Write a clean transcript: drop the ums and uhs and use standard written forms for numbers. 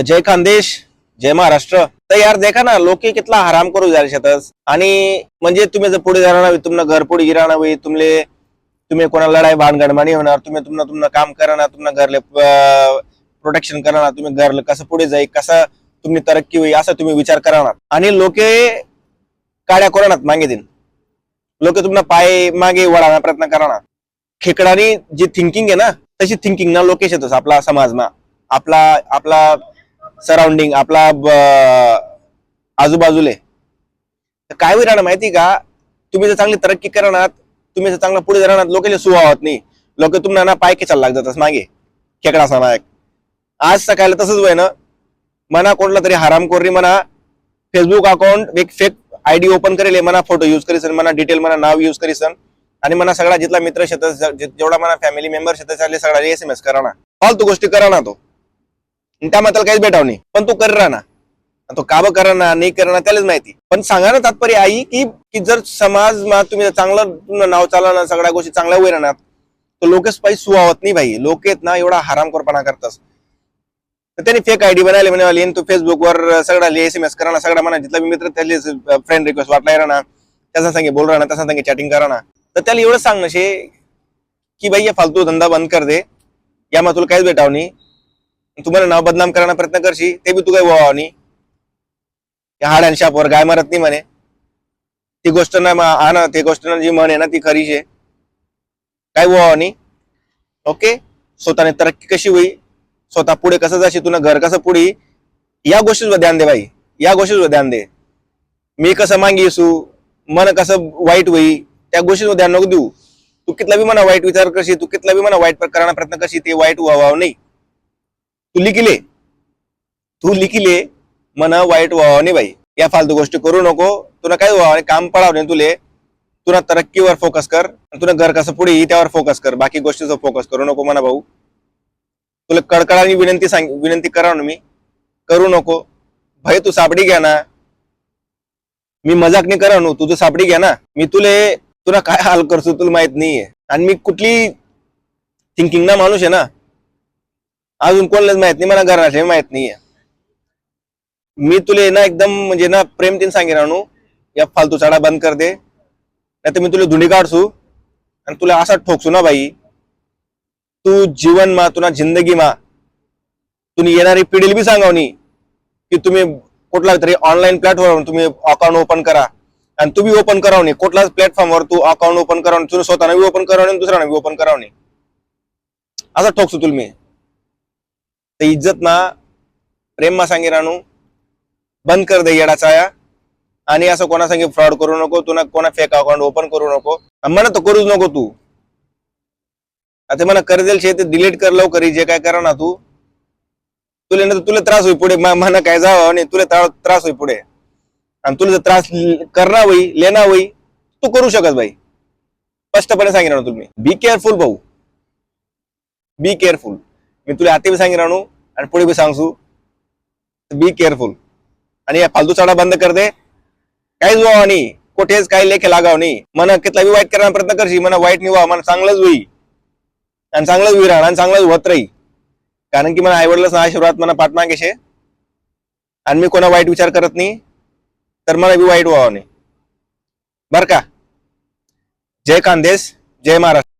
तर जय खानदेश जय महाराष्ट्र. तर यार देखा ना लोक कितला हराम करू जायला शेतस आणि म्हणजे तुम्ही जर पुढे जाणार नाही तुम्हाला घर पुढे गिराणं होई तुम्ही कोणा लढाई भानगड मानी होणार तुम्ही काम करणार तुम्हाला घरले प्रोटेक्शन करणार तुम्ही घर कसं पुढे जाईल कसं तुम्ही तरक्की होईल असा तुम्ही विचार करणार आणि लोके काड्या कोरोनात मागे देईन लोक तुम्हाला पाय मागे वळायला प्रयत्न करणार खेकडानी जी थिंकिंग आहे ना तशी थिंकिंग ना लोकेश येतच आपला समाजमा आपला आपला सराउंडिंग आपला आजूबाजूले तर काय होईल राहणार माहिती का तुम्ही जर चांगली तरक्की करणार तुम्ही जर चांगला पुढे जाणार लोकांना सुहावत नाही लोक तुम्हाला ना पाय खेचायला लागतात मागे खेकडा समायक आज सकाळी तसंच होय ना मना कोणला तरी हरामखोरी म्हणा फेसबुक अकाउंट एक फेक आयडी ओपन करेल मना फोटो यूज करीसन मना डिटेल मना नाव यूज करीसन आणि मना सगळा जिथला मित्र शेत जेवढा मना फॅमिली मेंबर शेत चालले सगळा SMS करा ना फालतू गोष्टी करा ना तो त्यामध्ये काहीच भेटाव नाही पण तू कर ना तो काब करा ना नाही करा ना त्यालाच माहिती पण सांगा ना तात्पर्य आई की जर समाज तुम्ही चांगलं तुमचं नाव चालला ना सगळ्या गोष्टी चांगल्या होईल ना तर लोकच पाहिजे सुहावत नाही भाई लोक आहेत ना एवढा हरामखोरपणा करतात तर त्यांनी फेक आयडी बनायला म्हणाले तू फेसबुकवर सगळा SMS करा ना सगळा म्हणा जिथला मित्र त्याला फ्रेंड रिक्वेस्ट वाटला ना त्याचा सांगे बोल ना त्याचा सांगे चॅटिंग करा ना तर त्याला एवढं सांग नशे की भाई या फालतू धंदा बंद कर दे या मग तुला काहीच भेटाव नाही तुम्हाला नाव बदनाम करण्याचा प्रयत्न करशी ते बी तू काही व्हावं नाही हाड्यान शापवर गाय मारत नाही म्हणे ती गोष्ट ना ती गोष्ट जी म्हण आहे ना ती खरीच आहे काय व्हावं नाही ओके स्वतःने तरक्की कशी होईल स्वतः पुढे कसं जाशी तुला घर कसं पुढे या गोष्टीवर ध्यान दे बाई या गोष्टीवर ध्यान दे मी कसं मागीसू मन कसं वाईट होई त्या गोष्टीवर ध्यान नको देऊ तू कितला बी म्हणा वाईट विचार करशी तू कितला बी म्हणा वाईट करण्याचा प्रयत्न करशी ते वाईट व्हावं नाही तू लिखिले म्हणा वाईट व्हावं नाही बाई या फालतू गोष्टी करू नको तुला काय व्हावं काम पडावं नाही तुले तुला तरक्कीवर फोकस कर तुला घर कसं पुढे येईल त्यावर फोकस कर बाकी गोष्टीचा फोकस करू नको म्हणा भाऊ तुला कडकडाने विनंती करा ना मी करू नको भाई तू सापडी घ्या ना मी मजाक नाही करा नो तुझं सापडी घ्या ना मी तुला काय हाल करतो तुला माहित नाहीये आणि मी कुठली थिंकिंग ना माणूस आहे ना अजून कोणालाच माहित नाही मला घराचे माहित नाहीये मी तुले ना एकदम म्हणजे ना प्रेम तीन सांगे राहणू या फालतू चाडा बंद कर दे नाही तर मी तुला धुंडी काढसू आणि तुला असा ठोकसू ना बाई तू जीवन मा तुला जिंदगी मा तुम्ही येणारी पिढीला बी सांगावनी की तुम्ही कुठला तरी ऑनलाईन प्लॅटफॉर्म तुम्ही अकाउंट ओपन करा आणि तुम्ही ओपन करावं नाही कुठलाच प्लॅटफॉर्मवर तू अकाउंट ओपन करावं तुला स्वतःला बी ओपन करावं दुसऱ्याला बी ओपन करावं नाही असा ठोकसू तुला मी तर इज्जत ना प्रेम मा सांगे राहणू बंद कर दे येडा चाया आणि असं कोणा सांगे फ्रॉड करू नको तुला कोणा फेक अकाउंट ओपन करू नको म्हणा तर करूच नको तू आता मला कर्जेल शे ते डिलीट कर लवकर जे काय करा ना तू तुला त्रास होई पुढे म्हणा काय जावं आणि तुला त्रास होई पुढे आणि तुला जर त्रास करणार होई लेना होई तू करू शकत भाई स्पष्टपणे सांगितलं ना तुम्ही बी केअरफुल भाऊ बी केअरफुल मी तुला आता बी सांगितलं राहणू आणि पुढे बी सांगसू बी केअरफुल आणि या फालतू चाडा बंद कर दे काहीच व्हावं नाही कुठेच काही लेखे लागाव नाही मला कितला बी वाईट करण्याचा प्रयत्न करशी मला वाईट नाही व्हावं मला चांगलंच होई आणि चांगलंच होई राहणार आणि चांगलंच होत राही कारण की मला आईवडलाच आशीर्वाद मला पाठमागेशे आणि मी कोणा वाईट विचार करत नाही तर मला बी वाईट व्हावं नाही बर का जय खानदेश जय महाराष्ट्र.